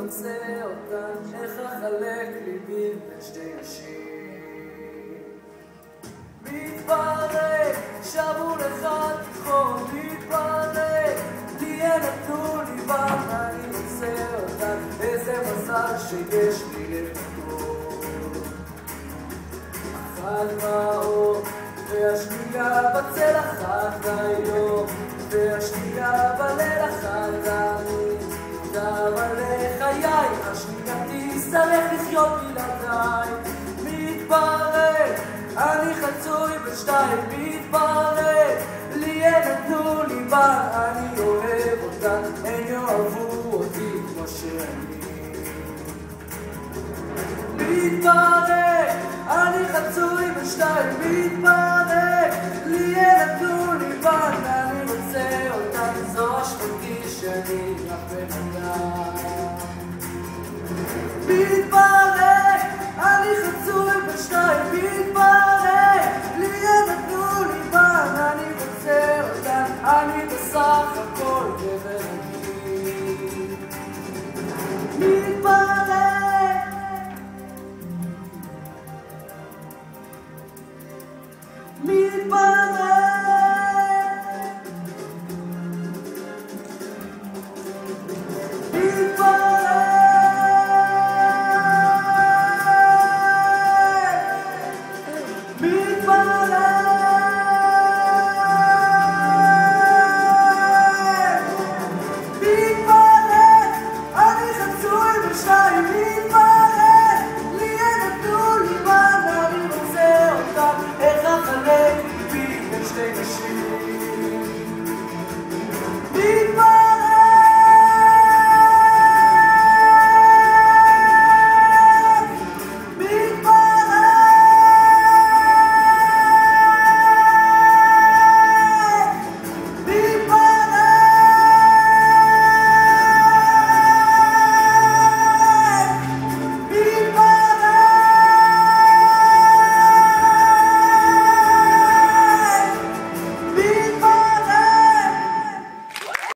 רוצה אותן, איך אחלק ליבי בין שתי נשים. מתפרק, שבו לך תיכון, מתפרק, לי אין נתנו ליבה, אני רוצה אותן, איזה מזל שיש לי לפתור. אחת באור, והשנייה בצל אחת היום, והשנייה בליל אחת אני אבל לחיי, השנייה תצטרך לחיות בלעדיי. מתפרק, אני חצוי בשתיים, מתפרק, לי אין נתנו ליבה, אני אוהב אותן, הן יאהבו אותי כמו שאני. מתפרק, אני חצוי בשתיים, מתפרק, לי אין נתנו ליבה, אני רוצה אותן, זו אשמתי שאני רק בן אדם. מתפרק, אני חצוי בשתיים, מתפרק, לי אין נתנו ליבה, אני רוצה אותן, אני בסך הכל גבר.